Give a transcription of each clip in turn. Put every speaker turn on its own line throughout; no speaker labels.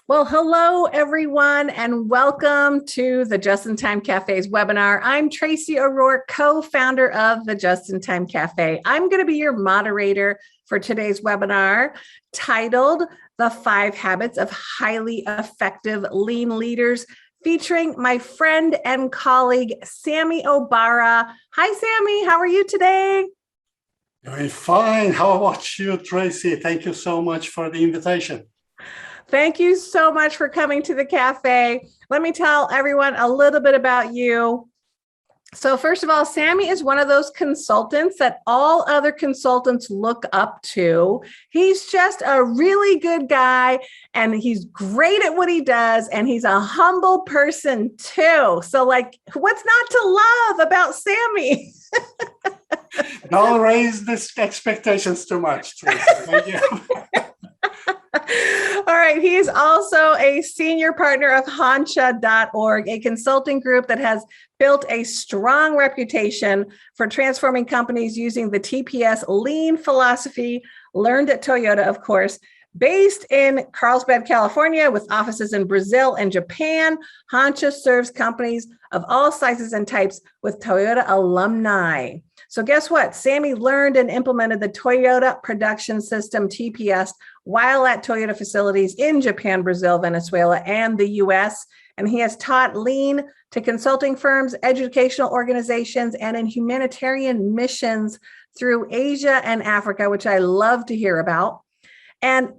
Well, hello, everyone, and welcome to the Just in Time Cafe's webinar. I'm Tracy O'Rourke, co-founder of the Just in Time Cafe. I'm going to be your moderator for today's webinar titled The 5 Habits of Highly Effective Lean Leaders, featuring my friend and colleague, Sammy Obara. Hi, Sammy. How are you today?
Doing fine. How about you, Tracy? Thank you so much for the invitation.
Thank you so much for coming to the cafe. Let me tell everyone a little bit about you. So first of all, Sammy is one of those consultants that all other consultants look up to. He's just a really good guy, and he's great at what he does, and he's a humble person too. So what's not to love about Sammy?
Don't raise the expectations too much, Tracy. Thank you.
All right. He is also a senior partner of Hancha.org, a consulting group that has built a strong reputation for transforming companies using the TPS lean philosophy, learned at Toyota, of course. Based in Carlsbad, California, with offices in Brazil and Japan, Hancha serves companies of all sizes and types with Toyota alumni. So guess what? Sammy learned and implemented the Toyota Production System, TPS, while at Toyota facilities in Japan, Brazil, Venezuela, and the US. And he has taught lean to consulting firms, educational organizations, and in humanitarian missions through Asia and Africa, which I love to hear about. And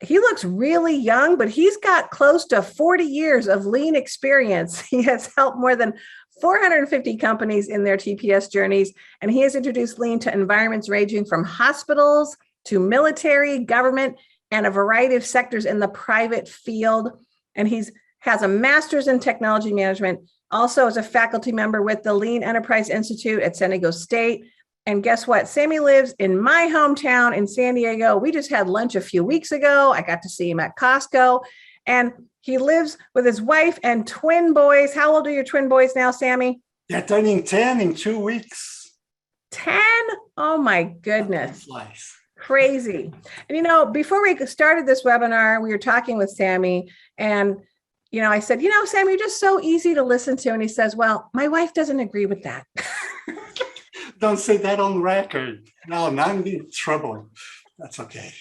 he looks really young, but he's got close to 40 years of lean experience. He has helped more than 450 companies in their TPS journeys, and he has introduced lean to environments ranging from hospitals to military, government, and a variety of sectors in the private field. And he has a master's in technology management, also as a faculty member with the Lean Enterprise Institute at San Diego State. And guess what? Sammy lives in my hometown in San Diego. We just had lunch a few weeks ago. I got to see him at Costco. And he lives with his wife and twin boys. How old are your twin boys now, Sammy?
They're turning 10 in 2 weeks.
10? Oh my goodness. Crazy. And before we started this webinar, we were talking with Sammy, and I said, Sammy, you're just so easy to listen to. And he says, well, my wife doesn't agree with that.
Don't say that on record. No, now I'm in trouble. That's okay.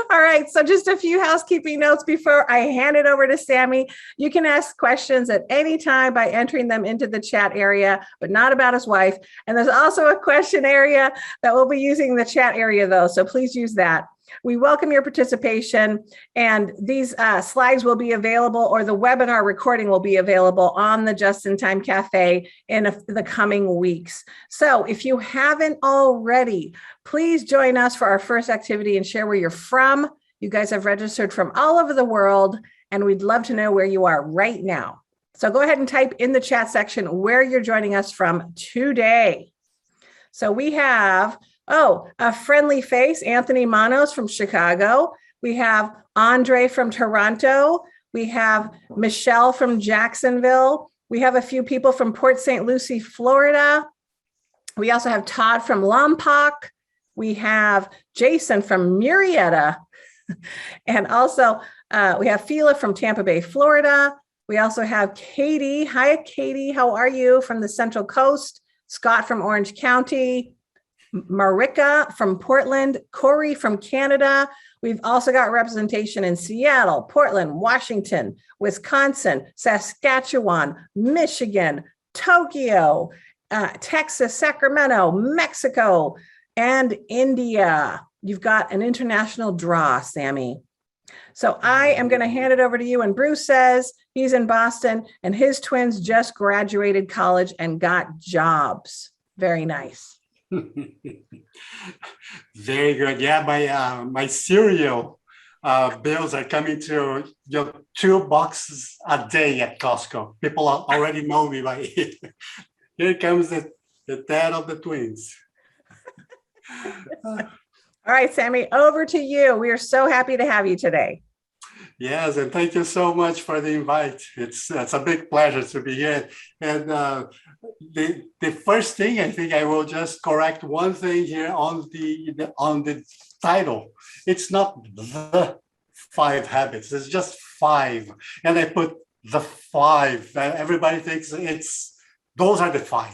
All right. So just a few housekeeping notes before I hand it over to Sammy. You can ask questions at any time by entering them into the chat area, but not about his wife. And there's also a question area that we'll be using the chat area, though. So please use that. We welcome your participation, and these slides will be available, or the webinar recording will be available on the Just in Time Cafe in the coming weeks. So if you haven't already, please join us for our first activity and share where you're from. You guys have registered from all over the world, and we'd love to know where you are right now. So go ahead and type in the chat section where you're joining us from today. So we have a friendly face, Anthony Manos from Chicago. We have Andre from Toronto. We have Michelle from Jacksonville. We have a few people from Port St. Lucie, Florida. We also have Todd from Lompoc. We have Jason from Murrieta. And also we have Fila from Tampa Bay, Florida. We also have Katie. Hi, Katie. How are you? From the Central Coast. Scott from Orange County. Marika from Portland, Corey from Canada. We've also got representation in Seattle, Portland, Washington, Wisconsin, Saskatchewan, Michigan, Tokyo, Texas, Sacramento, Mexico, and India. You've got an international draw, Sammy. So I am going to hand it over to you. And Bruce says he's in Boston and his twins just graduated college and got jobs. Very nice.
Very good. Yeah, my cereal bills are coming to 2 boxes a day at Costco. People already know me by it. Here comes the dad of the twins.
All right, Sammy, over to you. We are so happy to have you today.
Yes, and thank you so much for the invite. It's a big pleasure to be here. And the first thing, I think I will just correct one thing here on the title. It's not the 5 habits. It's just 5. And I put the 5. Everybody thinks those are the 5.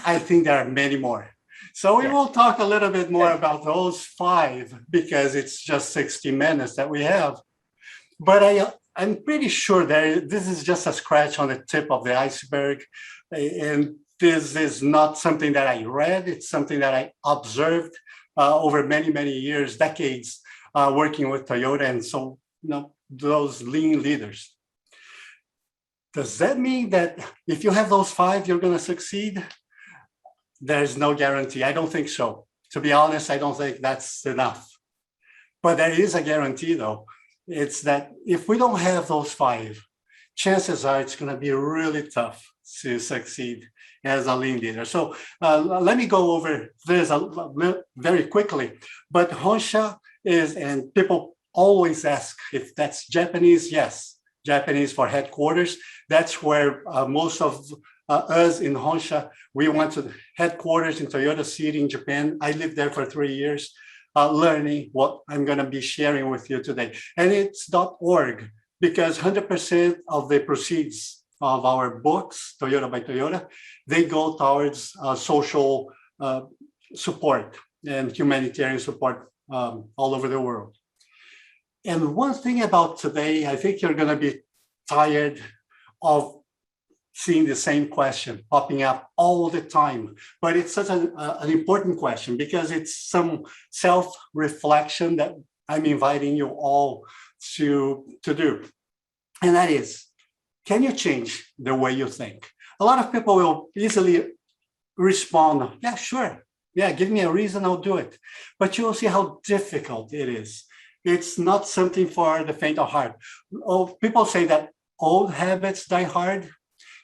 I think there are many more. So we will talk a little bit more about those 5 because it's just 60 minutes that we have. But I'm pretty sure that this is just a scratch on the tip of the iceberg. And this is not something that I read. It's something that I observed over many, many years, decades, working with Toyota. And so, those lean leaders. Does that mean that if you have those 5, you're going to succeed? There's no guarantee. I don't think so. To be honest, I don't think that's enough. But there is a guarantee, though. It's that if we don't have those 5, chances are it's going to be really tough to succeed as a lean leader. So let me go over this very quickly. But Honsha is, and people always ask if that's Japanese. Yes, Japanese for headquarters. That's where most of us in Honsha, we went to the headquarters in Toyota City in Japan. I lived there for 3 years, learning what I'm going to be sharing with you today. And it's .org, because 100% of the proceeds of our books, Toyota by Toyota, they go towards social support and humanitarian support all over the world. And one thing about today, I think you're going to be tired of seeing the same question popping up all the time. But it's such an important question because it's some self-reflection that I'm inviting you all to do. And that is, can you change the way you think? A lot of people will easily respond, yeah, sure. Yeah, give me a reason, I'll do it. But you will see how difficult it is. It's not something for the faint of heart. Oh, people say that old habits die hard.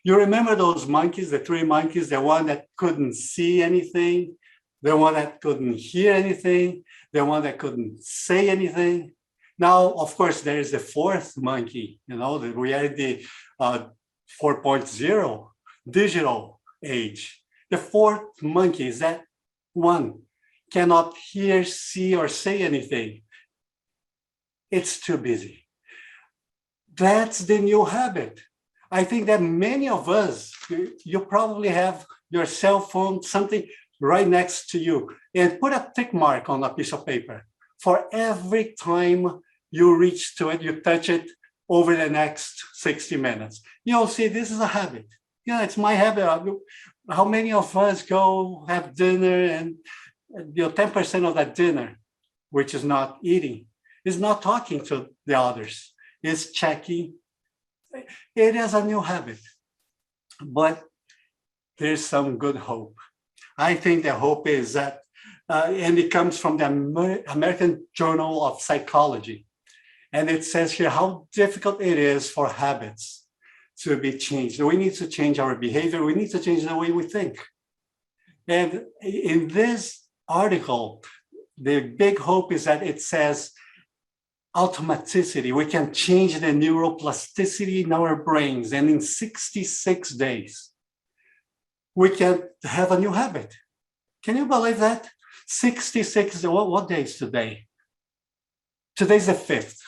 You remember those monkeys, the 3 monkeys, the one that couldn't see anything, the one that couldn't hear anything, the one that couldn't say anything. Now, of course, there is the 4th monkey, we are in the 4.0 digital age. The 4th monkey is that one cannot hear, see, or say anything. It's too busy. That's the new habit. I think that many of us, you probably have your cell phone, something right next to you, and put a tick mark on a piece of paper. For every time you reach to it, you touch it over the next 60 minutes. You'll see this is a habit. Yeah, it's my habit. How many of us go have dinner and 10% of that dinner, which is not eating, is not talking to the others, is checking. It is a new habit, but there's some good hope. I think the hope is that, and it comes from the American Journal of Psychology. And it says here how difficult it is for habits to be changed. We need to change our behavior. We need to change the way we think. And in this article, the big hope is that it says, automaticity. We can change the neuroplasticity in our brains. And in 66 days, we can have a new habit. Can you believe that? 66, what day is today? Today's the 5th.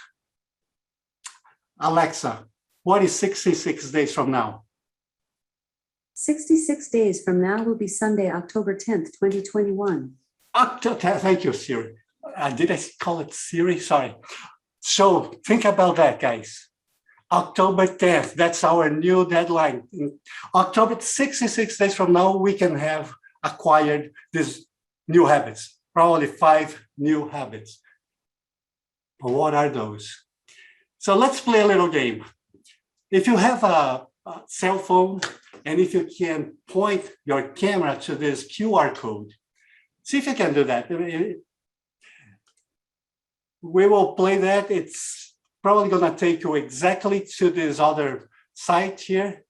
Alexa, what is 66 days from now?
66 days from now will be Sunday, October 10th, 2021.
Thank you, Siri. Did I call it Siri? Sorry. So think about that, guys. October 10th, that's our new deadline. October 66 days from now, we can have acquired these new habits, probably 5 new habits. But what are those? So let's play a little game. If you have a cell phone, and if you can point your camera to this QR code, see if you can do that. We will play that. It's probably going to take you exactly to this other site here.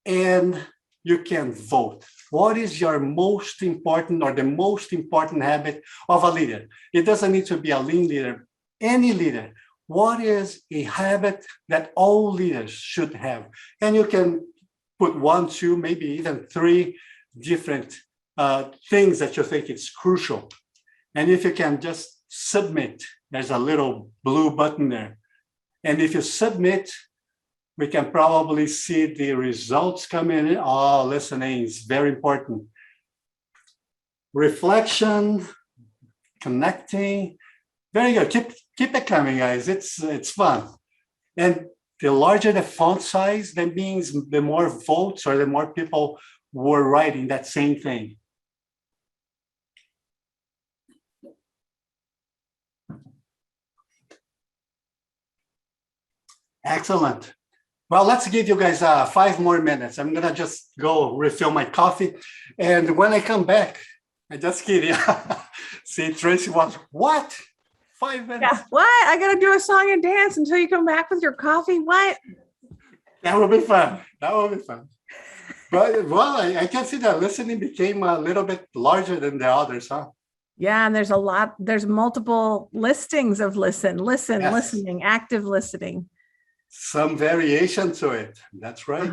And you can vote. What is your most important or the most important habit of a leader? It doesn't need to be a lean leader, any leader. What is a habit that all leaders should have? And you can put 1, 2, maybe even 3 different things that you think is crucial. And if you can just submit. There's a little blue button there. And if you submit, we can probably see the results coming in. Oh, listening is very important. Reflection, connecting. Very good. Keep it coming, guys. It's fun. And the larger the font size, that means the more votes or the more people were writing that same thing. Excellent. Well, let's give you guys 5 more minutes. I'm gonna just go refill my coffee. And when I come back, I just kidding. See, Tracy was, what? 5 minutes?
Yeah. What? I got to do a song and dance until you come back with your coffee? What?
That will be fun. That will be fun. But, well, I can see that listening became a little bit larger than the others, huh?
Yeah. And there's multiple listings of
Yes.
listening, active listening.
Some variation to it. That's right.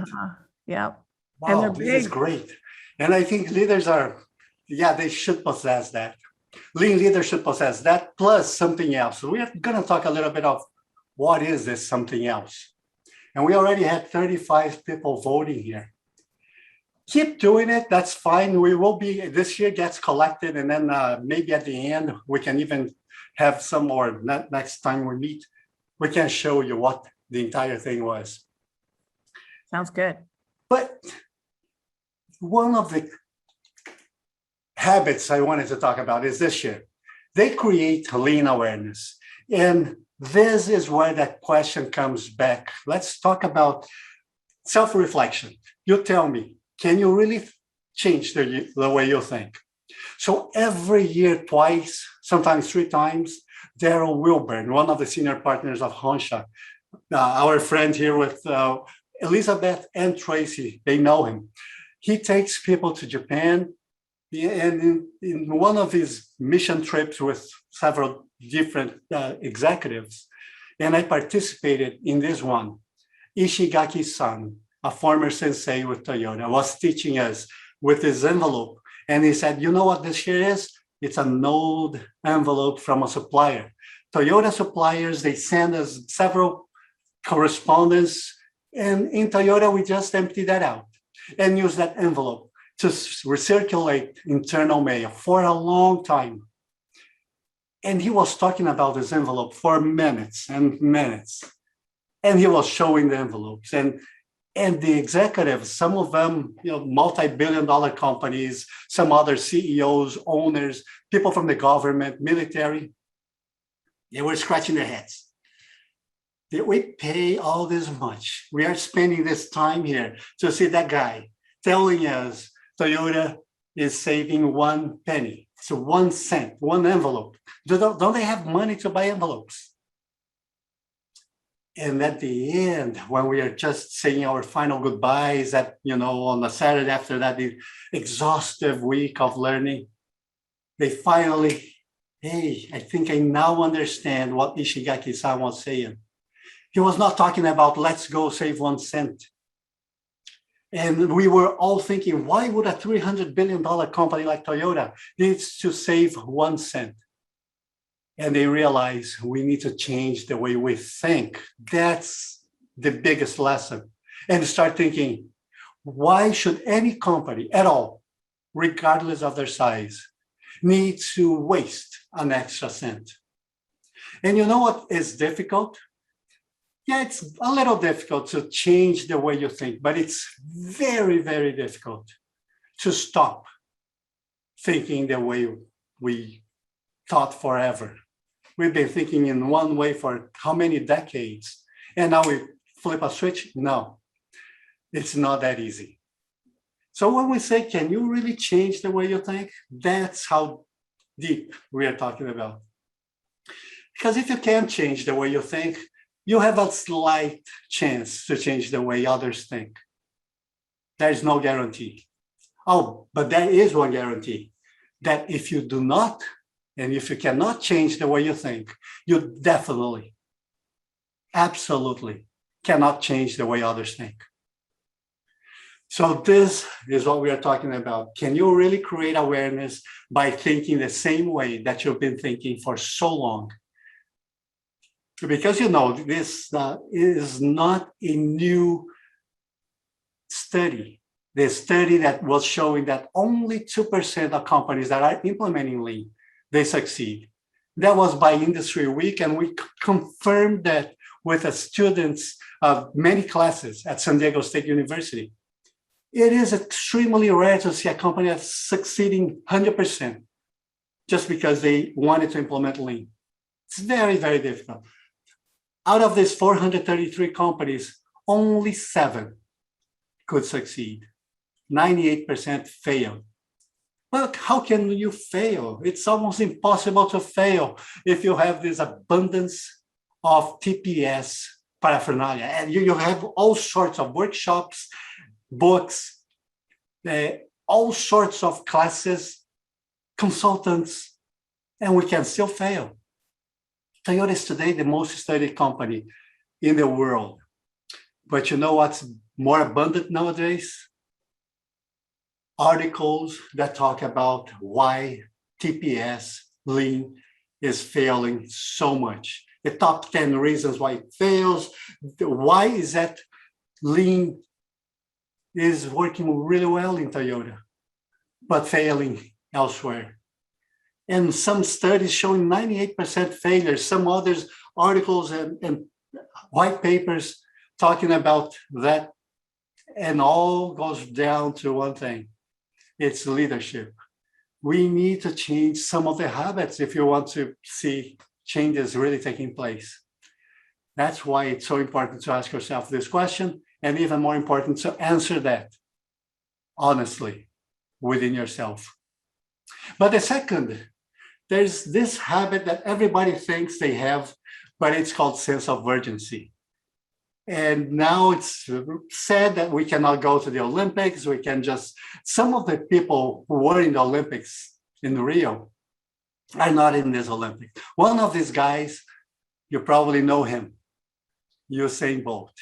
Yeah. And
Wow,
they're
this is
big.
great. And I think leaders are, yeah, they should possess that. Lean leaders should possess that plus something else. So we're going to talk a little bit of what is this something else. And we already had 35 people voting here. Keep doing it. That's fine. We will be, this year gets collected, and then maybe at the end, we can even have some more next time we meet. We can show you what the entire thing was.
Sounds good.
But one of the habits I wanted to talk about is this year. They create lean awareness. And this is where that question comes back. Let's talk about self-reflection. You tell me, can you really change the way you think? So every year, twice, sometimes 3 times, Daryl Wilburn, one of the senior partners of Honsha, our friend here with Elizabeth and Tracy, they know him. He takes people to Japan, and in one of his mission trips with several different executives, and I participated in this one, Ishigaki-san, a former sensei with Toyota, was teaching us with his envelope. And he said, you know what this year is? It's an old envelope from a supplier. Toyota suppliers, they send us several correspondence, and in Toyota, we just empty that out and use that envelope to recirculate internal mail for a long time. And he was talking about this envelope for minutes and minutes. And he was showing the envelopes. And the executives, some of them, multi-billion-dollar companies, some other CEOs, owners, people from the government, military, they were scratching their heads. Did we pay all this much? We are spending this time here to see that guy telling us Toyota is saving 1 penny. So 1 cent, 1 envelope. Don't they have money to buy envelopes? And at the end, when we are just saying our final goodbyes on the Saturday after that the exhaustive week of learning, they finally, hey, I think I now understand what Ishigaki-san was saying. He was not talking about let's go save 1 cent. And we were all thinking, why would a $300 billion company like Toyota needs to save 1 cent? And they realize we need to change the way we think. That's the biggest lesson. And start thinking, why should any company at all, regardless of their size, need to waste an extra cent? And you know what is difficult? Yeah, it's a little difficult to change the way you think, but it's very, very difficult to stop thinking the way we thought forever. We've been thinking in one way for how many decades? And now we flip a switch? No, it's not that easy. So when we say, can you really change the way you think? That's how deep we are talking about. Because if you can't change the way you think, you have a slight chance to change the way others think. There is no guarantee. Oh, but there is one guarantee, that if you do not, and if you cannot change the way you think, you definitely, absolutely cannot change the way others think. So this is what we are talking about. Can you really create awareness by thinking the same way that you've been thinking for so long? Because this is not a new study. The study that was showing that only 2% of companies that are implementing lean, they succeed. That was by Industry Week, and we confirmed that with the students of many classes at San Diego State University. It is extremely rare to see a company that's succeeding 100% just because they wanted to implement lean. It's very, very difficult. Out of these 433 companies, only 7 could succeed. 98% failed. Well, how can you fail? It's almost impossible to fail if you have this abundance of TPS paraphernalia. And you have all sorts of workshops, books, all sorts of classes, consultants, and we can still fail. Toyota is today the most studied company in the world. But you know what's more abundant nowadays? Articles that talk about why TPS, lean, is failing so much. The top 10 reasons why it fails. Why is that lean is working really well in Toyota, but failing elsewhere? And some studies showing 98% failure, some others articles and white papers talking about that, and all goes down to one thing. It's leadership. We need to change some of the habits if you want to see changes really taking place. That's why it's so important to ask yourself this question, and even more important to answer that honestly within yourself. But the second, there's this habit that everybody thinks they have, but it's called sense of urgency. And now it's said that we cannot go to the Olympics. We can just, some of the people who were in the Olympics in Rio are not in this Olympics. One of these guys, you probably know him, Usain Bolt.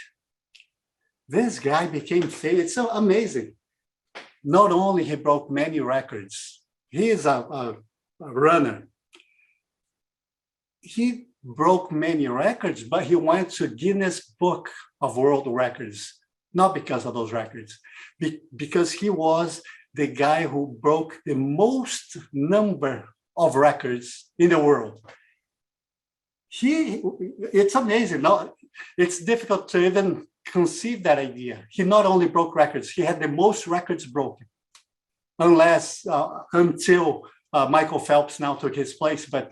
This guy became famous. It's so amazing. Not only he broke many records, he is a runner. He broke many records, but he went to Guinness Book of World Records, not because of those records, because he was the guy who broke the most number of records in the world. It's amazing. No, it's difficult to even conceive that idea. He not only broke records, he had the most records broken, until Michael Phelps now took his place, but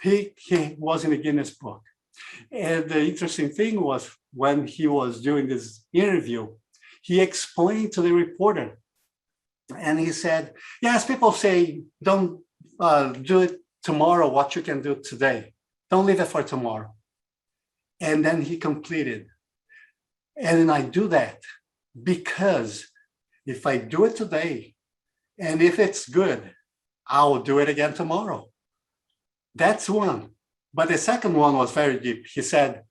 he was in the Guinness Book. And the interesting thing was when he was doing this interview, he explained to the reporter, and he said, yes, people say, don't do it tomorrow what you can do today. Don't leave it for tomorrow. And then he completed. And I do that because if I do it today, and if it's good, I will do it again tomorrow. That's one. But the second one was very deep. He said,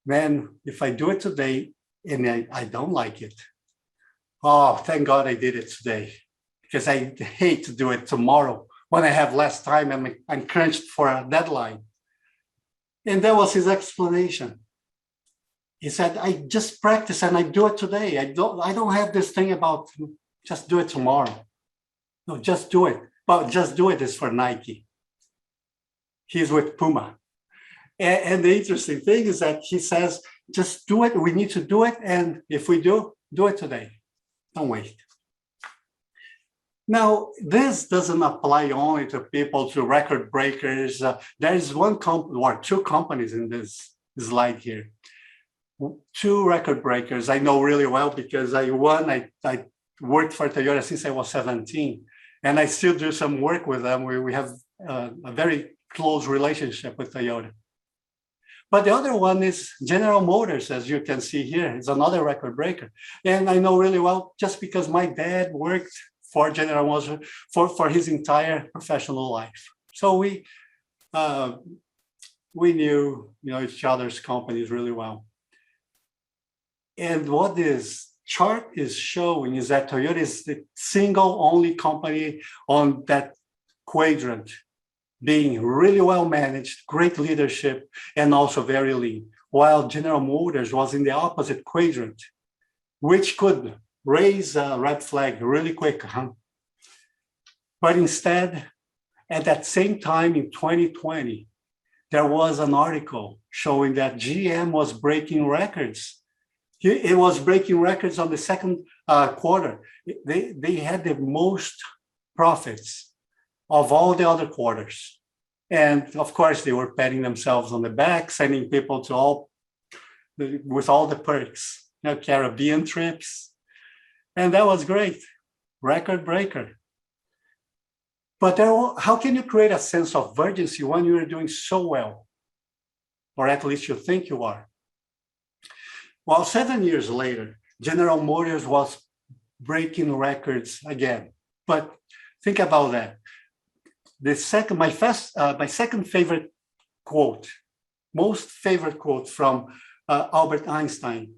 man, if I do it today and I don't like it, oh, thank God I did it today, because I hate to do it tomorrow when I have less time and I'm crunched for a deadline. And that was his explanation. He said, I just practice and I do it today. I don't have this thing about just do it tomorrow. No, just do it. But just do it is for Nike. He's with Puma. And the interesting thing is that he says, just do it. We need to do it. And if we do it today. Don't wait. Now, this doesn't apply only to people, to record breakers. There is one company or two companies in this slide here. 2 record breakers I know really well because I worked for Toyota since I was 17. And I still do some work with them. We have a very close relationship with Toyota. But the other one is General Motors, as you can see here. It's another record breaker. And I know really well just because my dad worked for General Motors for his entire professional life. So we knew each other's companies really well. And what is chart is showing is that Toyota is the single only company on that quadrant, being really well managed, great leadership, and also very lean, while General Motors was in the opposite quadrant, which could raise a red flag really quick. But instead, at that same time in 2020, there was an article showing that GM was breaking records. It was breaking records on the second quarter. They had the most profits of all the other quarters. And of course, they were patting themselves on the back, sending people to with all the perks, Caribbean trips. And that was great, record breaker. But how can you create a sense of urgency when you are doing so well? Or at least you think you are. Well, 7 years later, General Motors was breaking records again. But think about that. My second favorite quote, most favorite quote from Albert Einstein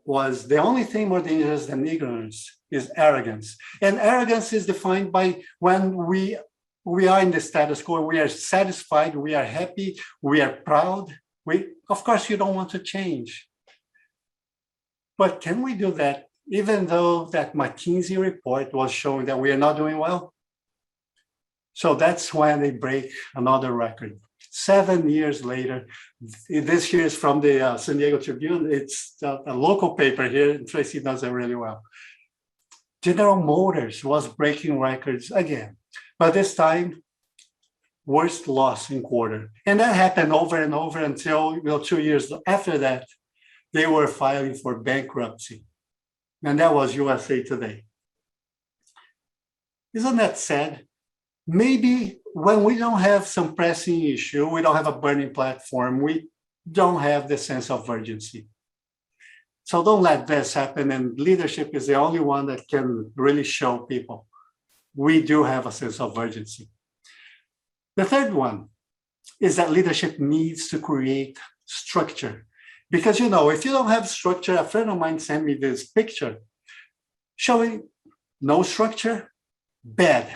was, the only thing more dangerous than ignorance is arrogance. And arrogance is defined by when we are in the status quo, we are satisfied, we are happy, we are proud. Of course, you don't want to change. But can we do that even though that McKinsey report was showing that we are not doing well? So that's when they break another record. 7 years later, this here is from the San Diego Tribune. It's a local paper here, and Tracy knows it really well. General Motors was breaking records again, but this time, worst loss in quarter. And that happened over and over until 2 years after that, they were filing for bankruptcy. And that was USA Today. Isn't that sad? Maybe when we don't have some pressing issue, we don't have a burning platform, we don't have the sense of urgency. So don't let this happen. And leadership is the only one that can really show people we do have a sense of urgency. The third one is that leadership needs to create structure. Because, if you don't have structure, a friend of mine sent me this picture showing no structure, bad.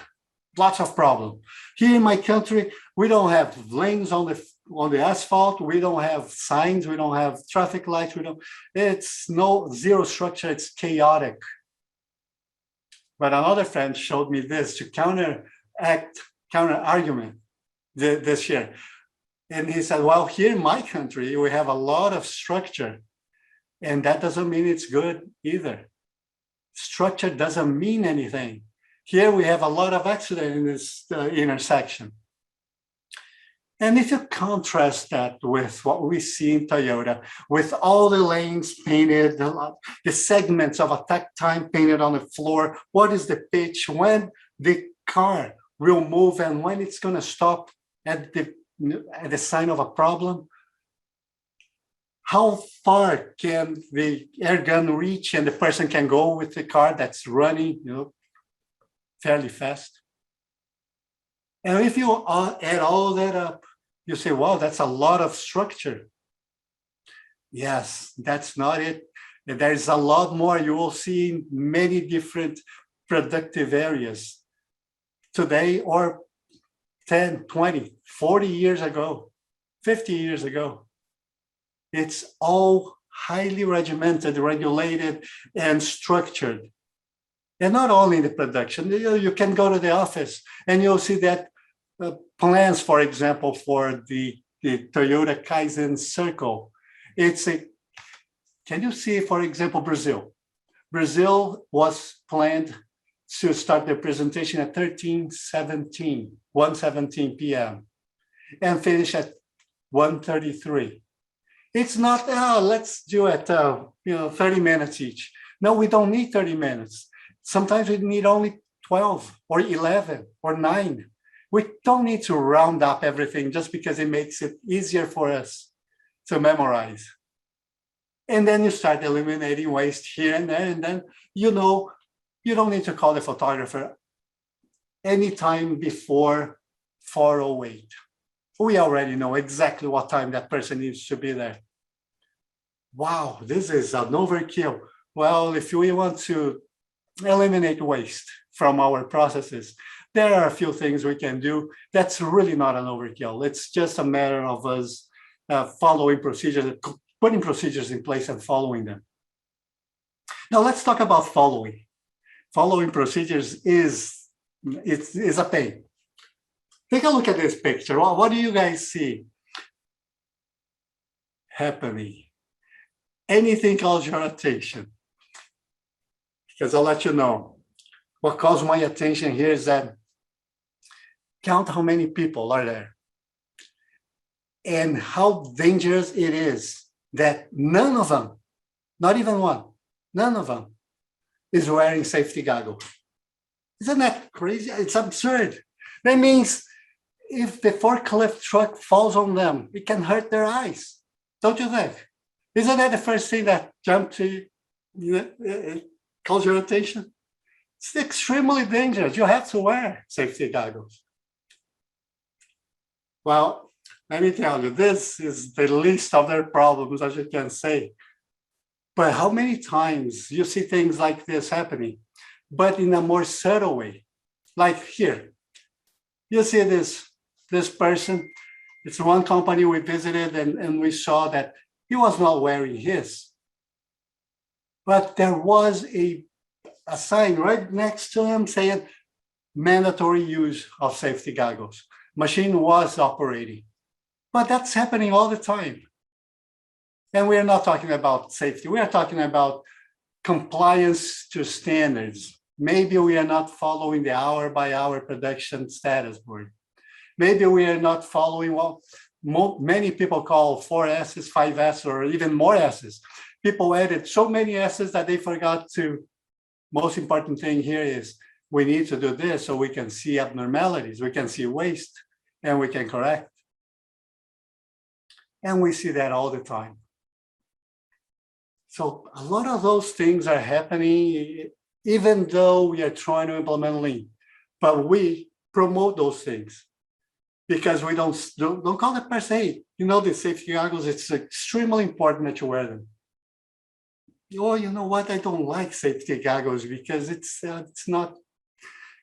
Lots of problems. Here in my country, we don't have lanes on the asphalt. We don't have signs. We don't have traffic lights. It's zero structure. It's chaotic. But another friend showed me this to counter argument this year. And he said, well, here in my country, we have a lot of structure. And that doesn't mean it's good either. Structure doesn't mean anything. Here we have a lot of accidents in this intersection. And if you contrast that with what we see in Toyota, with all the lanes painted, the segments of attack time painted on the floor, what is the pitch, when the car will move and when it's going to stop at the sign of a problem? How far can the air gun reach and the person can go with the car that's running, fairly fast? And if you add all that up, you say, wow, that's a lot of structure. Yes, that's not it. There's a lot more. You will see in many different productive areas today or 10, 20, 40 years ago, 50 years ago. It's all highly regimented, regulated, and structured. And not only in the production, you can go to the office and you'll see that plans, for example, for the Toyota Kaizen Circle. Can you see, for example, Brazil? Brazil was planned to start the presentation at 1:17 p.m. and finish at 1:33. It's not, let's do it, 30 minutes each. No, we don't need 30 minutes. Sometimes we need only 12 or 11 or 9. We don't need to round up everything just because it makes it easier for us to memorize. And then you start eliminating waste here and there. And then, you don't need to call the photographer anytime before 4:08. We already know exactly what time that person needs to be there. Wow, this is an overkill. Well, if we want to eliminate waste from our processes, there are a few things we can do. That's really not an overkill. It's just a matter of us following procedures, putting procedures in place and following them. Now let's talk about following. Following procedures is a pain. Take a look at this picture. What do you guys see happening? Anything calls your attention? Because I'll let you know. What calls my attention here is that count how many people are there and how dangerous it is that none of them, not even one, none of them is wearing safety goggles. Isn't that crazy? It's absurd. That means if the forklift truck falls on them, it can hurt their eyes. Don't you think? Isn't that the first thing that jumped to you, calls your attention? It's extremely dangerous. You have to wear safety goggles. Well, let me tell you, this is the least of their problems, as you can say. But how many times you see things like this happening, but in a more subtle way? Like here, you see this person. It's one company we visited, and we saw that he was not wearing his. But there was a sign right next to him saying mandatory use of safety goggles. Machine was operating. But that's happening all the time. And we're not talking about safety. We are talking about compliance to standards. Maybe we are not following the hour-by-hour production status board. Maybe we are not following what many people call 4 S's, 5 S's, or even more S's. People added so many S's that they forgot to. Most important thing here is we need to do this so we can see abnormalities, we can see waste, and we can correct. And we see that all the time. So a lot of those things are happening, even though we are trying to implement lean, but we promote those things because we don't call it per se. You know, the safety goggles, it's extremely important that you wear them. Oh, you know what? I don't like safety goggles because it's not,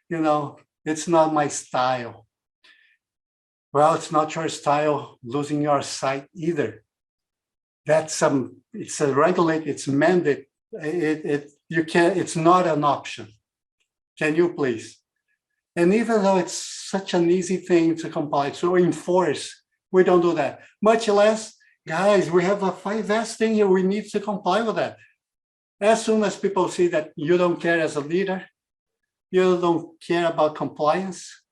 it's not my style. Well, it's not your style, losing your sight either. That's it's a regulate, it's mandate. It's not an option. Can you please? And even though it's such an easy thing to comply, to enforce, we don't do that. Much less, guys, we have a 5S thing here, we need to comply with that. As soon as people see that you don't care as a leader, you don't care about compliance,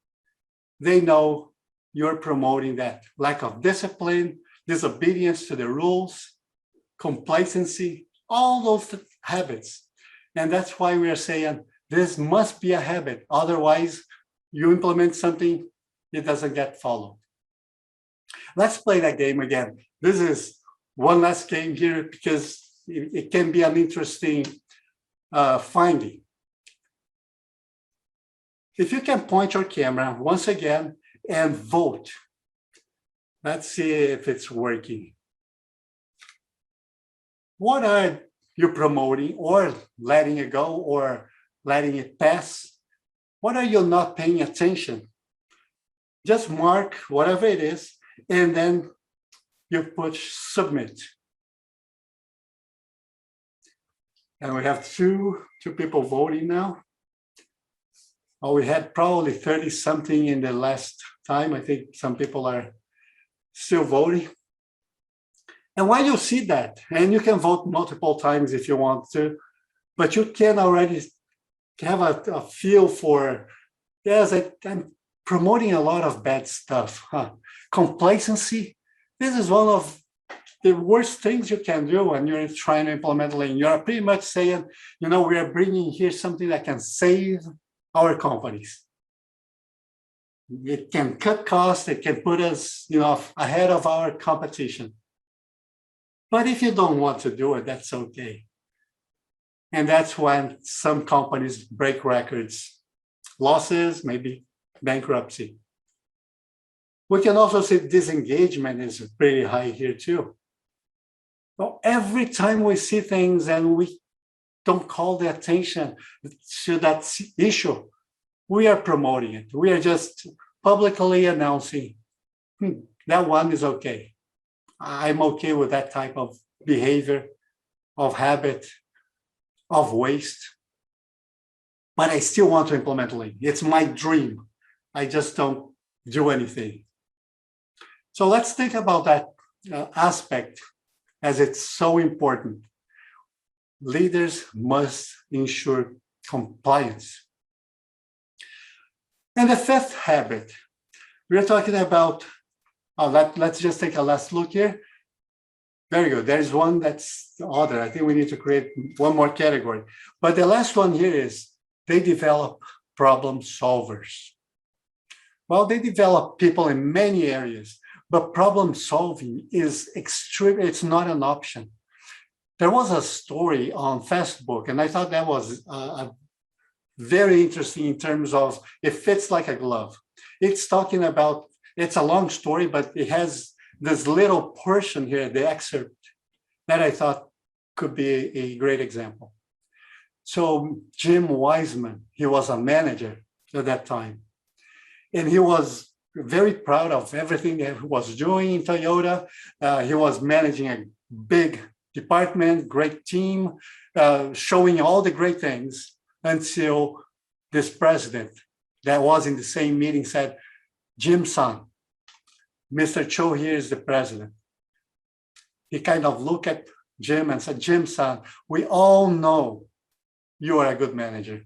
they know you're promoting that lack of discipline, disobedience to the rules, complacency, all those habits. And that's why we are saying this must be a habit. Otherwise, you implement something, it doesn't get followed. Let's play that game again. This is one last game here because it can be an interesting finding. If you can point your camera once again and vote. Let's see if it's working. What are you promoting or letting it go or letting it pass? What are you not paying attention? Just mark whatever it is, and then you push submit. And we have two people voting now. Oh, we had probably 30 something in the last time. I think some people are still voting. And while you see that, and you can vote multiple times if you want to, but you can already have a feel for, yes, I'm promoting a lot of bad stuff. Complacency, this is one of the worst things you can do when you're trying to implement lean. You're pretty much saying, we are bringing here something that can save our companies. It can cut costs, it can put us, ahead of our competition. But if you don't want to do it, that's okay. And that's when some companies break records, losses, maybe bankruptcy. We can also see disengagement is pretty high here too. So every time we see things and we don't call the attention to that issue. We are promoting it. We are just publicly announcing that one is okay. I'm okay with that type of behavior, of habit, of waste. But I still want to implement Lean. It's my dream. I just don't do anything. So let's think about that aspect, as it's so important. Leaders must ensure compliance. And the fifth habit, we're talking about, let's just take a last look here. Very good. There's one that's the other. I think we need to create one more category. But the last one here is they develop problem solvers. Well, they develop people in many areas, but problem solving is extreme. It's not an option. There was a story on Facebook, and I thought that was very interesting in terms of it fits like a glove. It's talking about, it's a long story, but it has this little portion here, the excerpt, that I thought could be a great example. So Jim Wiseman, he was a manager at that time, and he was very proud of everything that he was doing in Toyota. He was managing a big department, great team, showing all the great things until this president that was in the same meeting said, Jim-san, Mr. Cho here is the president. He kind of looked at Jim and said, Jim-san, we all know you are a good manager.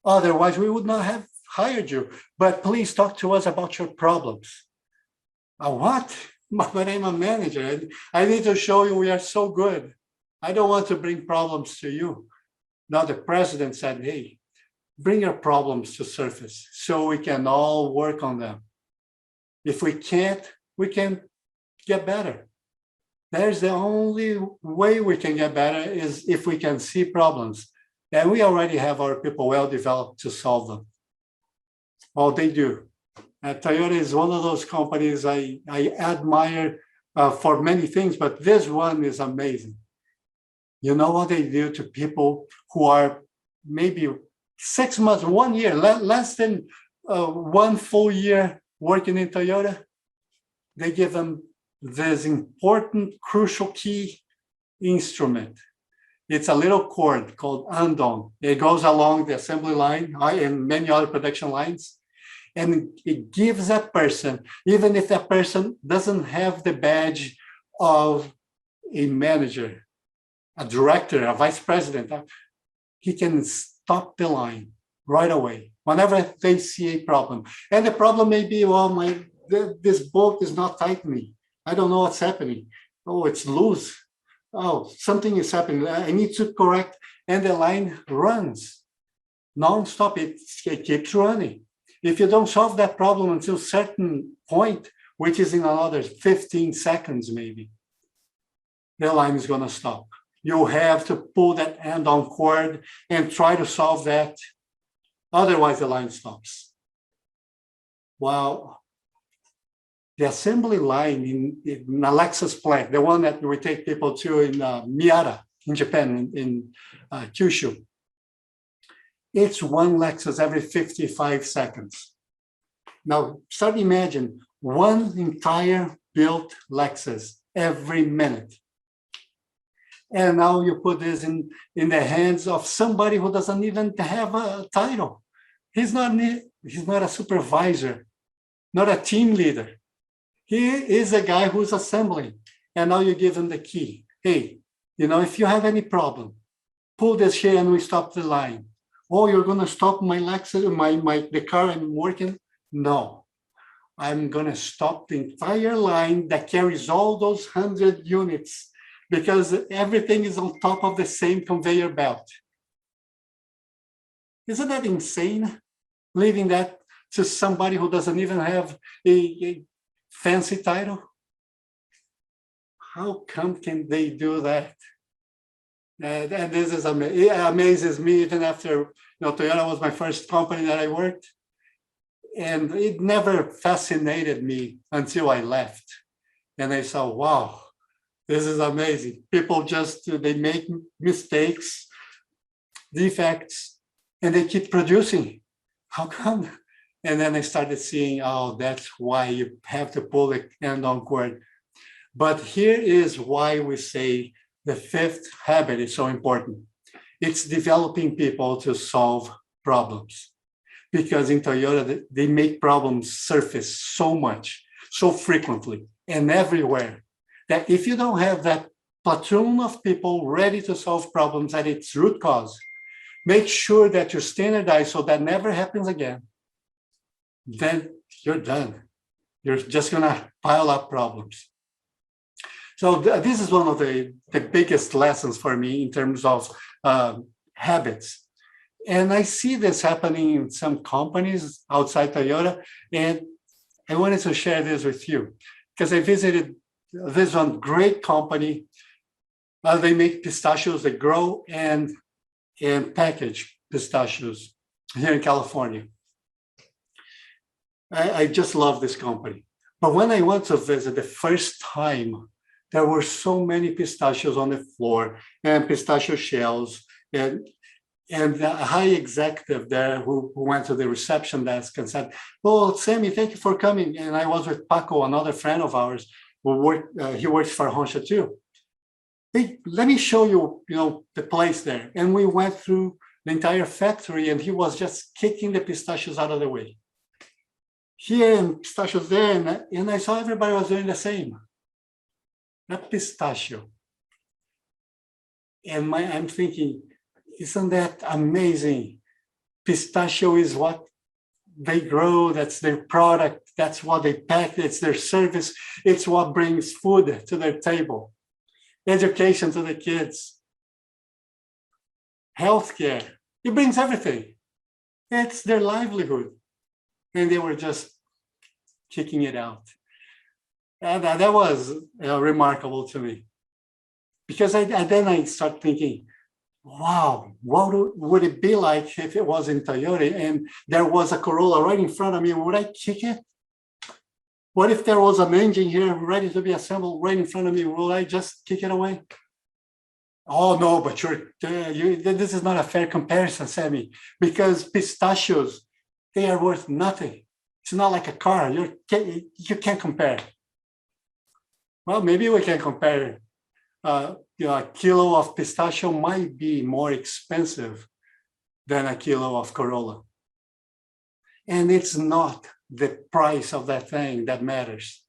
Otherwise, we would not have hired you. But please talk to us about your problems. What? But I'm a manager. I need to show you we are so good. I don't want to bring problems to you. Now the president said, hey, bring your problems to surface so we can all work on them. If we can't, we can get better. There's the only way we can get better is if we can see problems. And we already have our people well developed to solve them. Well, they do. Toyota is one of those companies I admire for many things, but this one is amazing. You know what they do to people who are maybe 6 months, 1 year, less than 1 full year working in Toyota? They give them this important, crucial key instrument. It's a little cord called andon. It goes along the assembly line and many other production lines. And it gives that person, even if that person doesn't have the badge of a manager, a director, a vice president, he can stop the line right away whenever they see a problem. And the problem may be, well, this bolt is not tightening. I don't know what's happening. Oh, it's loose. Oh, something is happening. I need to correct. And the line runs non-stop. It keeps running. If you don't solve that problem until a certain point, which is in another 15 seconds maybe, the line is going to stop. You have to pull that end-on cord and try to solve that. Otherwise, the line stops. Well, the assembly line in Alexa's plant, the one that we take people to in Miyata, in Japan, in Kyushu, it's one Lexus every 55 seconds. Now, start imagine one entire built Lexus every minute. And now you put this in the hands of somebody who doesn't even have a title. He's not a supervisor, not a team leader. He is a guy who's assembling. And now you give him the key. Hey, if you have any problem, pull this here and we stop the line. Oh, you're going to stop my Lexus, the car I'm working? No, I'm going to stop the entire line that carries all those 100 units because everything is on top of the same conveyor belt. Isn't that insane? Leaving that to somebody who doesn't even have a fancy title? How come can they do that? And this is it amazes me even after Toyota was my first company that I worked, and it never fascinated me until I left, and I saw, wow, This is amazing. People just, they make mistakes, defects, and they keep producing. How come? And then I started seeing, oh, that's why you have to pull the end on cord. But here is why we say the fifth habit is so important. It's developing people to solve problems. Because in Toyota, they make problems surface so much, so frequently, and everywhere, that if you don't have that platoon of people ready to solve problems at its root cause, make sure that you standardize so that never happens again, then you're done. You're just gonna pile up problems. So this is one of the biggest lessons for me in terms of habits. And I see this happening in some companies outside Toyota. And I wanted to share this with you because I visited this one great company. They make pistachios, they grow and package pistachios here in California. I just love this company. But when I went to visit the first time, there were so many pistachios on the floor and pistachio shells. And a high executive there who went to the reception desk and said, "Oh, Sammy, thank you for coming." And I was with Paco, another friend of ours, he works for Honsha too. Hey, let me show you, the place there. And we went through the entire factory and he was just kicking the pistachios out of the way. Here and pistachios there, and I saw everybody was doing the same. A pistachio. And I'm thinking, isn't that amazing? Pistachio is what they grow, that's their product, that's what they pack, it's their service, it's what brings food to their table, education to the kids, healthcare, it brings everything. It's their livelihood. And they were just kicking it out. And that was remarkable to me. Because then I start thinking, wow, what would it be like if it was in Toyota and there was a Corolla right in front of me? Would I kick it? What if there was an engine here ready to be assembled right in front of me? Will I just kick it away? Oh, no, but this is not a fair comparison, Sammy, because pistachios, they are worth nothing. It's not like a car. You can't compare. Well, maybe we can compare. A kilo of pistachio might be more expensive than a kilo of Corolla. And it's not the price of that thing that matters.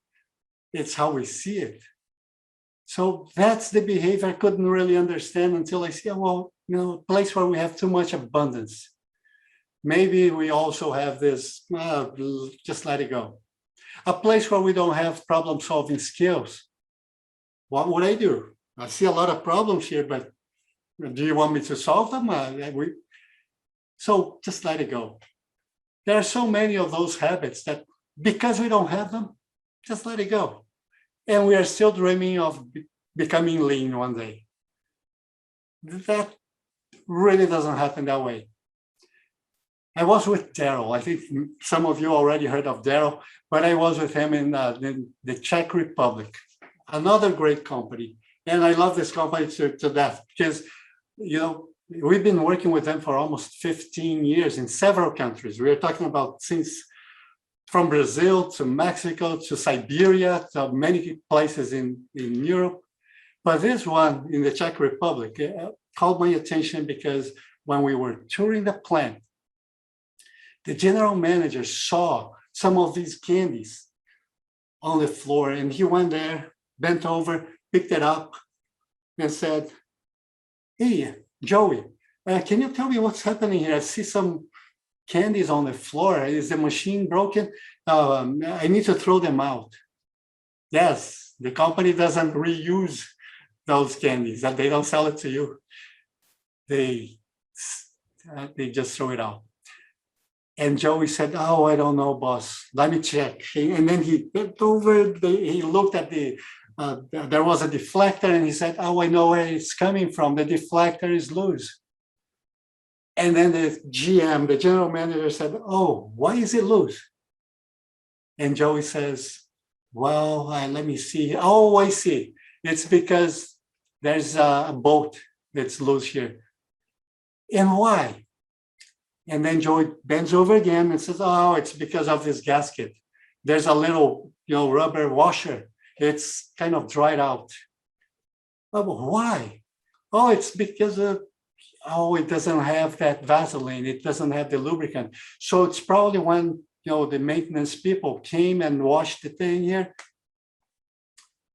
It's how we see it. So that's the behavior I couldn't really understand until I see, a place where we have too much abundance. Maybe we also have this, just let it go. A place where we don't have problem-solving skills. What would I do? I see a lot of problems here, but do you want me to solve them? So just let it go. There are so many of those habits that because we don't have them, just let it go. And we are still dreaming of becoming lean one day. That really doesn't happen that way. I was with Daryl. I think some of you already heard of Daryl, but I was with him in the Czech Republic, another great company. And I love this company to death because, we've been working with them for almost 15 years in several countries. We are talking about since from Brazil to Mexico to Siberia to many places in Europe. But this one in the Czech Republic called my attention because when we were touring the plant, the general manager saw some of these candies on the floor and he went there, bent over, picked it up and said, "Hey, Joey, can you tell me what's happening here? I see some candies on the floor. Is the machine broken? I need to throw them out." Yes, the company doesn't reuse those candies, that they don't sell it to you. They just throw it out. And Joey said, "Oh, I don't know, boss. Let me check." And then he bent over, he looked at there was a deflector and he said, "Oh, I know where it's coming from. The deflector is loose." And then the GM, the general manager said, "Oh, why is it loose?" And Joey says, "Well, let me see. Oh, I see. It's because there's a boat that's loose here. And why? And then Joey bends over again and says, oh, it's because of this gasket. There's a little, rubber washer. It's kind of dried out. Oh, but why? Oh, it's because it doesn't have that Vaseline. It doesn't have the lubricant. So it's probably when, the maintenance people came and washed the thing here.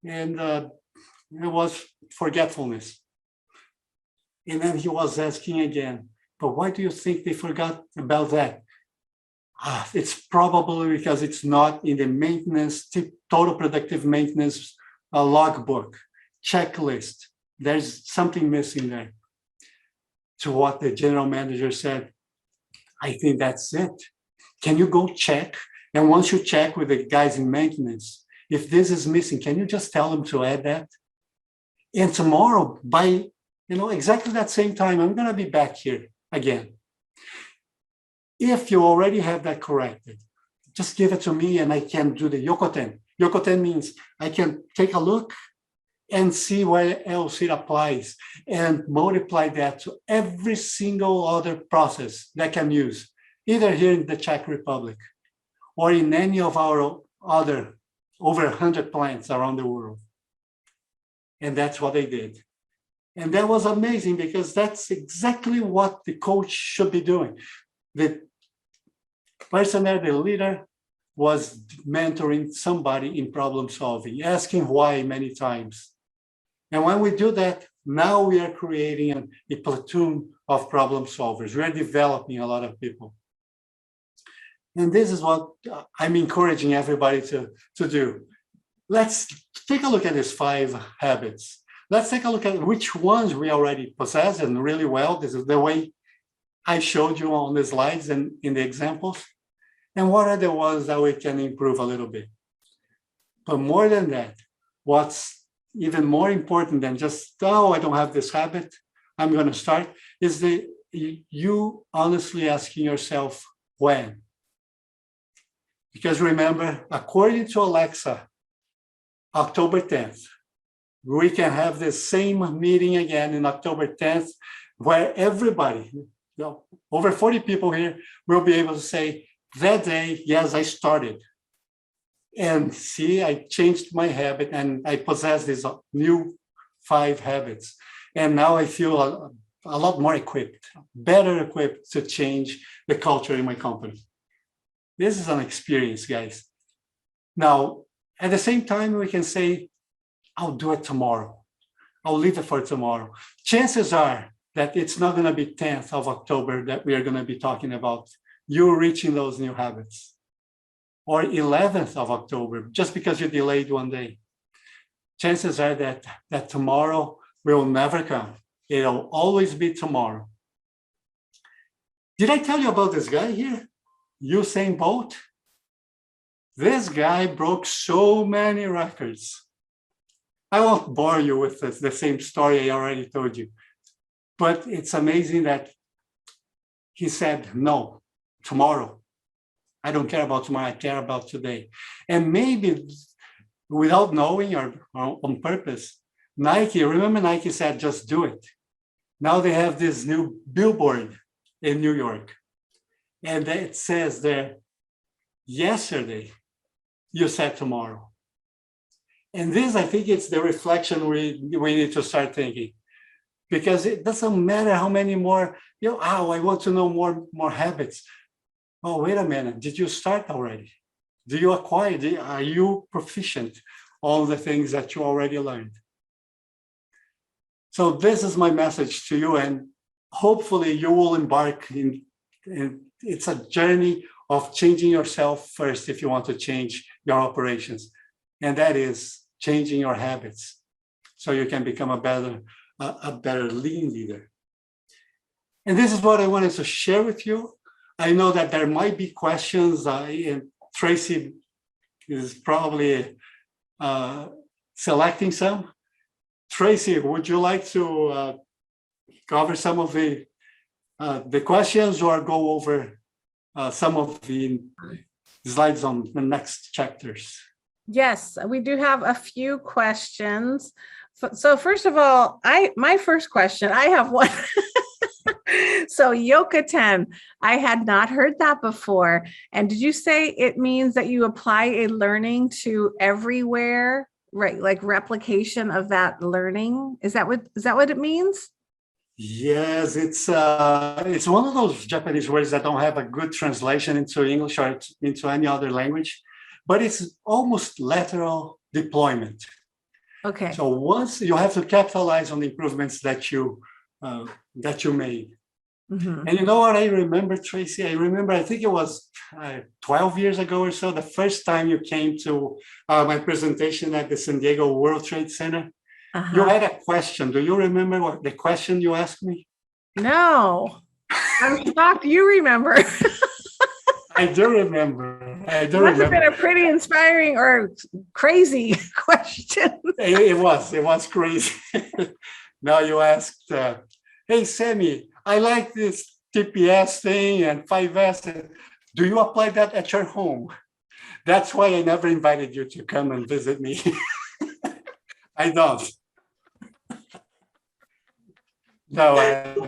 And it was forgetfulness. And then he was asking again, but why do you think they forgot about that? It's probably because it's not in the maintenance, total productive maintenance logbook, checklist. There's something missing there. To what the general manager said, I think that's it. Can you go check? And once you check with the guys in maintenance, if this is missing, can you just tell them to add that? And tomorrow, by exactly that same time, I'm going to be back here again. If you already have that corrected, just give it to me and I can do the yokoten. Yokoten means I can take a look and see where else it applies and multiply that to every single other process that can use, either here in the Czech Republic or in any of our other over 100 plants around the world. And that's what they did. And that was amazing because that's exactly what the coach should be doing. The person there, the leader, was mentoring somebody in problem solving, asking why many times. And when we do that, now we are creating a platoon of problem solvers. We're developing a lot of people. And this is what I'm encouraging everybody to do. Let's take a look at these 5 habits. Let's take a look at which ones we already possess and really well. This is the way I showed you on the slides and in the examples. And what are the ones that we can improve a little bit? But more than that, what's even more important than just, I don't have this habit, I'm going to start, is you honestly asking yourself when. Because remember, according to Alexa, October 10th, we can have the same meeting again in October 10th, where everybody, over 40 people here, will be able to say, that day, yes, I started. And see, I changed my habit and I possess these new 5 habits. And now I feel a lot more equipped, better equipped to change the culture in my company. This is an experience, guys. Now, at the same time, we can say, I'll do it tomorrow. I'll leave it for tomorrow. Chances are that it's not going to be 10th of October that we are going to be talking about you reaching those new habits. Or 11th of October, just because you delayed one day. Chances are that tomorrow will never come. It'll always be tomorrow. Did I tell you about this guy here? Usain Bolt? This guy broke so many records. I won't bore you with the same story I already told you. But it's amazing that he said, no, tomorrow. I don't care about tomorrow, I care about today. And maybe without knowing or on purpose, remember Nike said, just do it. Now they have this new billboard in New York. And it says there, yesterday, you said tomorrow. And this, I think it's the reflection we need to start thinking. Because it doesn't matter how many more, I want to know more habits. Oh, wait a minute, did you start already? Do you acquire, are you proficient on the things that you already learned? So this is my message to you, and hopefully you will embark in it's a journey of changing yourself first if you want to change your operations. And that is changing your habits so you can become a better lean leader. And this is what I wanted to share with you. I know that there might be questions, and Tracy is probably selecting some. Tracy, would you like to cover some of the questions or go over some of the slides on the next chapters?
Yes, we do have a few questions. So first of all, my first question, I have one. So Yokoten, I had not heard that before. And did you say it means that you apply a learning to everywhere, right? Like replication of that learning? Is that what it means?
Yes, it's one of those Japanese words that don't have a good translation into English or into any other language, but it's almost lateral deployment.
Okay.
So once you have to capitalize on the improvements that you made.
Mhm.
And you know what I remember, Tracy? I think it was 12 years ago or so, the first time you came to my presentation at the San Diego World Trade Center. You
Uh-huh.
had a question. Do you remember what the question you asked me?
No, I'm shocked you remember.
I do remember. I
It
do
must have been
remember.
a pretty inspiring or crazy question.
It was crazy. Now you asked, hey, Sammy, I like this TPS thing and 5S. Do you apply that at your home? That's why I never invited you to come and visit me. I don't. No,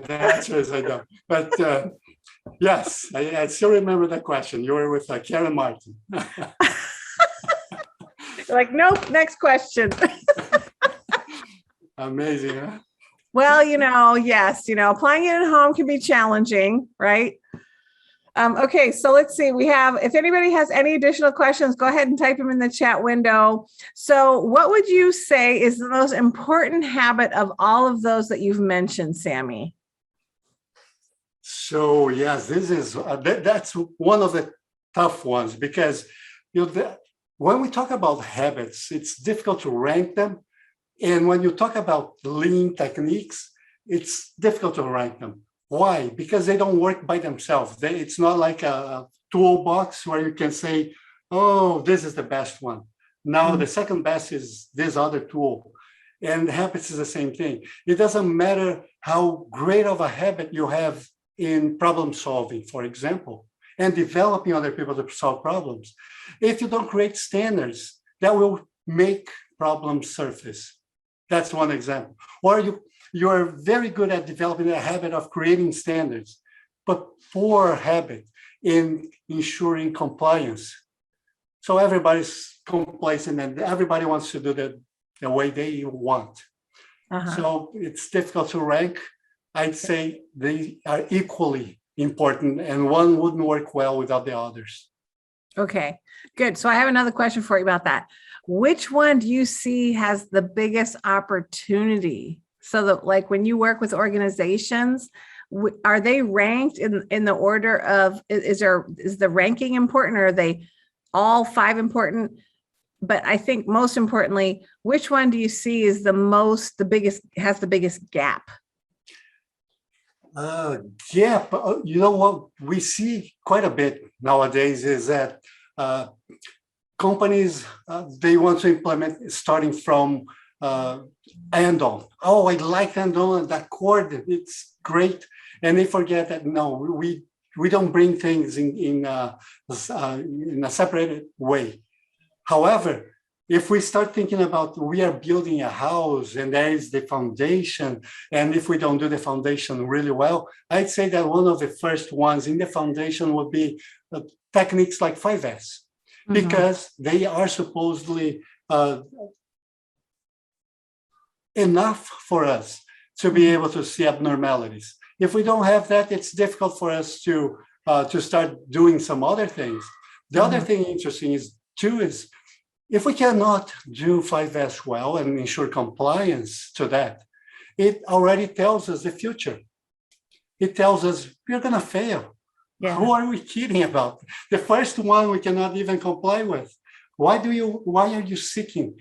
the answer is I don't. But yes, I still remember that question. You were with Karen Martin.
Like, nope, next question.
Amazing, huh?
Well, yes, applying it at home can be challenging, right? Okay, so let's see. If anybody has any additional questions, go ahead and type them in the chat window. So what would you say is the most important habit of all of those that you've mentioned, Sammy?
So yes, this is that's one of the tough ones because when we talk about habits, it's difficult to rank them. And when you talk about lean techniques, it's difficult to rank them. Why? Because they don't work by themselves. It's not like a toolbox where you can say, oh, this is the best one. Now the second best is this other tool. And habits is the same thing. It doesn't matter how great of a habit you have in problem solving, for example, and developing other people to solve problems. If you don't create standards, that will make problems surface. That's one example. Or you're very good at developing a habit of creating standards, but poor habit in ensuring compliance. So everybody's complacent and everybody wants to do the way they want.
Uh-huh.
So it's difficult to rank. I'd say they are equally important and one wouldn't work well without the others.
Okay, good. So I have another question for you about that. Which one do you see has the biggest opportunity? So that, like, when you work with organizations, are they ranked in the order of, is the ranking important, or are they all five important? But I think most importantly, which one do you see is has the biggest gap?
Yeah, but you know what we see quite a bit nowadays is that companies, they want to implement starting from Andon. Oh, I like Andon, that cord, it's great. And they forget that, no, we don't bring things in a separated way. However, if we start thinking about we are building a house and there is the foundation, and if we don't do the foundation really well, I'd say that one of the first ones in the foundation would be techniques like 5S, because they are supposedly enough for us to be able to see abnormalities. If we don't have that, it's difficult for us to start doing some other things. The other thing interesting is if we cannot do 5S well and ensure compliance to that, it already tells us the future. It tells us we're going to fail. Yeah. Who are we kidding about? The first one we cannot even comply with. Why are you seeking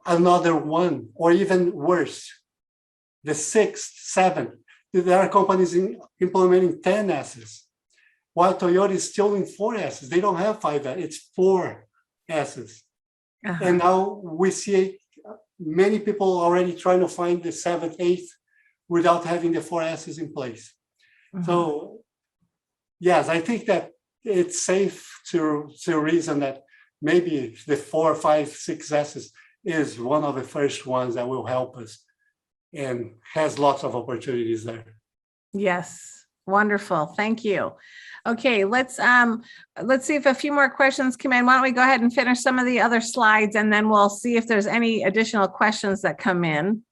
another one, or even worse, the sixth, seventh? There are companies implementing 10 S's, while Toyota is still in 4 S's. They don't have 5S, it's 4 S's. And now we see many people already trying to find the 7th, 8th without having the 4 S's in place. So yes, I think that it's safe to reason that maybe the 4, 5, 6 S's is one of the first ones that will help us and has lots of opportunities there.
Yes, wonderful. Thank you. Okay, let's see if a few more questions come in. Why don't we go ahead and finish some of the other slides, and then we'll see if there's any additional questions that come in.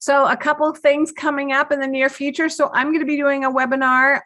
So a couple of things coming up in the near future. So I'm going to be doing a webinar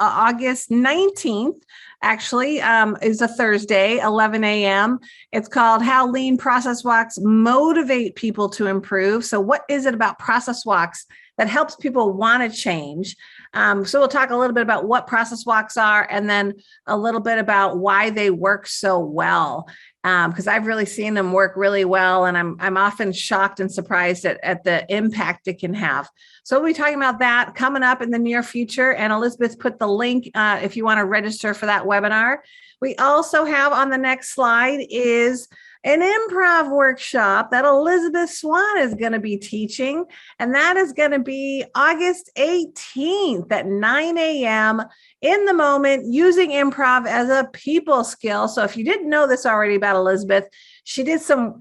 August 19th, actually, is a Thursday, 11 a.m. It's called How Lean Process Walks Motivate People to Improve. So what is it about process walks that helps people want to change? So we'll talk a little bit about what process walks are, and then a little bit about why they work so well. Because I've really seen them work really well, and I'm often shocked and surprised at the impact it can have. So we'll be talking about that coming up in the near future. And Elizabeth put the link if you want to register for that webinar. We also have on the next slide is an improv workshop that Elizabeth Swan is going to be teaching. And that is going to be August 18th at 9 a.m. in the moment, using improv as a people skill. So if you didn't know this already about Elizabeth, she did some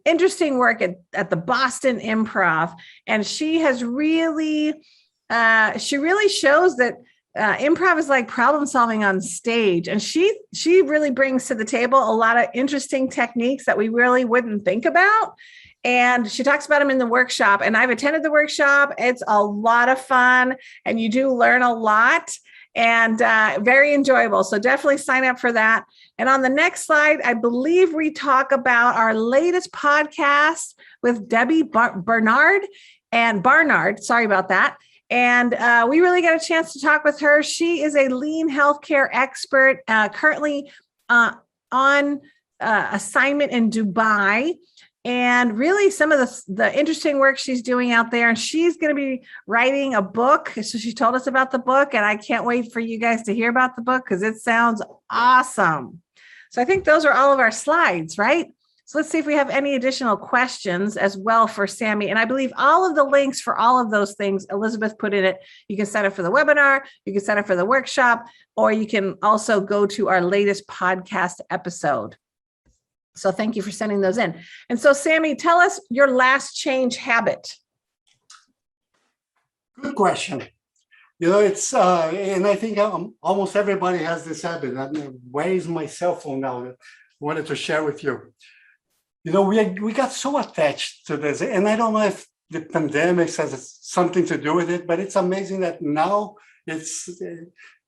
interesting work at the Boston Improv. And she has really shows that improv is like problem solving on stage. And she really brings to the table a lot of interesting techniques that we really wouldn't think about. And she talks about them in the workshop. And I've attended the workshop. It's a lot of fun, and you do learn a lot, and very enjoyable. So definitely sign up for that. And on the next slide, I believe we talk about our latest podcast with Debbie Barnard. Sorry about that. And we really got a chance to talk with her. She is a lean healthcare expert, currently on assignment in Dubai. And really some of the interesting work she's doing out there. And she's going to be writing a book. So she told us about the book, and I can't wait for you guys to hear about the book because it sounds awesome. So I think those are all of our slides, right? So let's see if we have any additional questions as well for Sammy. And I believe all of the links for all of those things Elizabeth put in it. You can sign up for the webinar, you can sign up for the workshop, or you can also go to our latest podcast episode. So thank you for sending those in. And so, Sammy, tell us your last change habit.
Good question. It's, and I think almost everybody has this habit. Where is my cell phone now? I wanted to share with you. We got so attached to this, and I don't know if the pandemic has something to do with it, but it's amazing that now it's,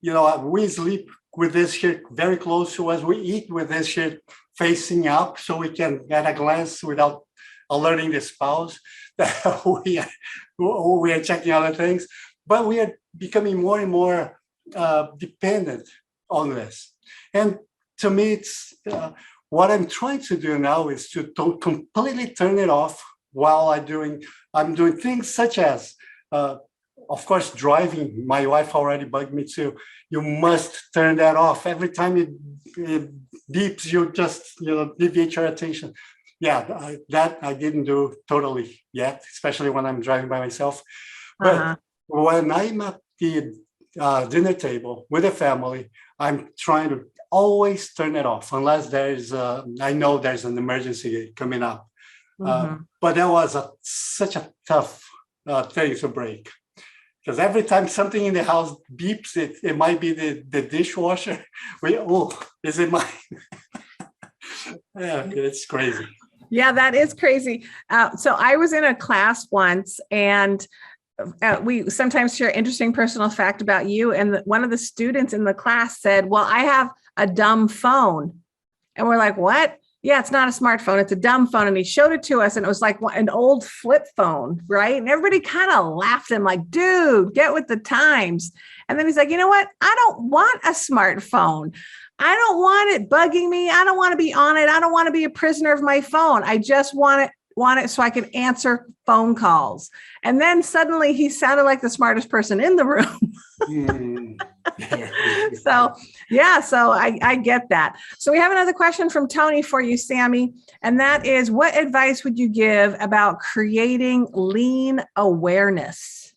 we sleep with this here very close to us. We eat with this here facing up so we can get a glance without alerting the spouse that we are checking other things. But we are becoming more and more dependent on this. And to me, it's what I'm trying to do now is to don't completely turn it off while I'm doing things such as, of course, driving. My wife already bugged me too. You must turn that off. Every time it beeps, you just deviate your attention. Yeah, that I didn't do totally yet, especially when I'm driving by myself. But when I'm at the dinner table with a family, I'm trying to always turn it off unless I know there's an emergency coming up. But that was such a tough thing to break. Because every time something in the house beeps, it might be the dishwasher. Is it mine? Yeah, it's crazy.
Yeah, that is crazy. So I was in a class once, and we sometimes share interesting personal fact about you. And one of the students in the class said, well, I have a dumb phone. And we're like, what? Yeah, it's not a smartphone. It's a dumb phone. And he showed it to us, and it was like an old flip phone, right? And everybody kind of laughed at him like, dude, get with the times. And then he's like, you know what? I don't want a smartphone. I don't want it bugging me. I don't want to be on it. I don't want to be a prisoner of my phone. I just want it so I can answer phone calls. And then suddenly he sounded like the smartest person in the room. So I get that. So we have another question from Tony for you, Sammy. And that is, what advice would you give about creating lean awareness?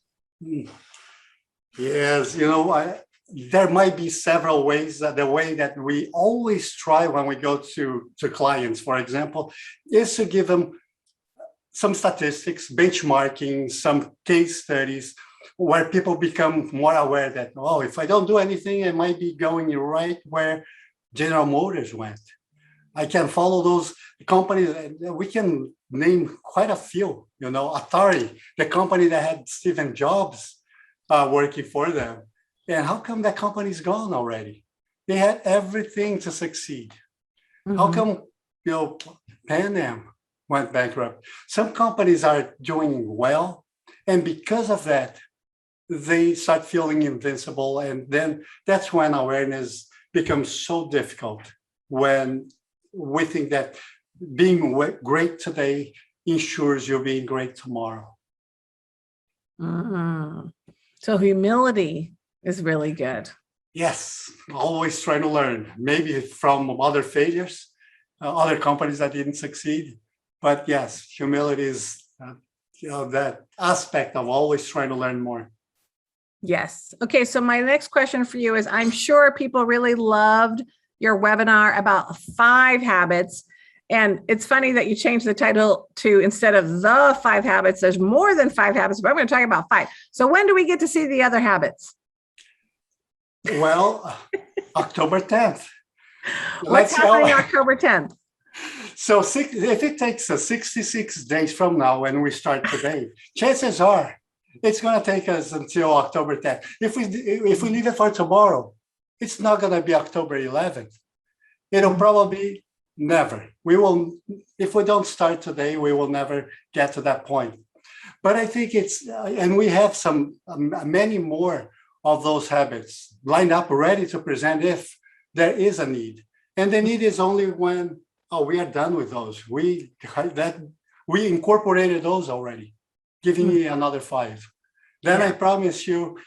Yes, there might be several ways. The way that we always try when we go to clients, for example, is to give them some statistics, benchmarking, some case studies, where people become more aware that, oh, if I don't do anything, I might be going right where General Motors went. I can follow those companies. We can name quite a few, Atari, the company that had Steve Jobs working for them. And how come that company's gone already? They had everything to succeed. How come, Pan Am went bankrupt? Some companies are doing well, and because of that, they start feeling invincible. And then that's when awareness becomes so difficult, when we think that being great today ensures you being great tomorrow.
So humility is really good.
Yes, always trying to learn, maybe from other failures, other companies that didn't succeed. But yes, humility is that aspect of always trying to learn more.
Yes. Okay. So my next question for you is, I'm sure people really loved your webinar about 5 habits. And it's funny that you changed the title to, instead of the 5 habits, there's more than 5 habits, but I'm going to talk about 5. So when do we get to see the other habits?
Well, October 10th.
What's happening October 10th?
So if it takes us 66 days from now, when we start today, chances are it's going to take us until October 10th. If we leave it for tomorrow, it's not going to be October 11th. It'll probably never. If we don't start today, we will never get to that point. But I think and we have many more of those habits lined up, ready to present if there is a need. And the need is only when, we are done with those. We incorporated those already, giving you another 5. Then I promise you,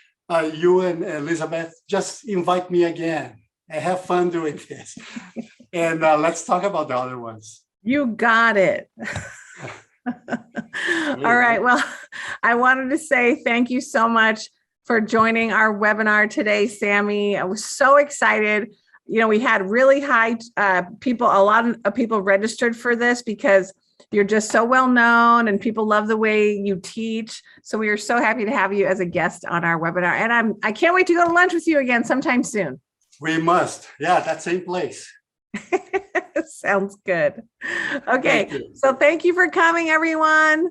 you and Elizabeth, just invite me again. I have fun doing this. And let's talk about the other ones.
You got it. All right. Well, I wanted to say thank you so much for joining our webinar today, Sammy. I was so excited. We had really high people, a lot of people registered for this because you're just so well known and people love the way you teach. So we are so happy to have you as a guest on our webinar. And I can't wait to go to lunch with you again sometime soon.
We must. Yeah, that same place.
Sounds good. Okay. So thank you for coming, everyone.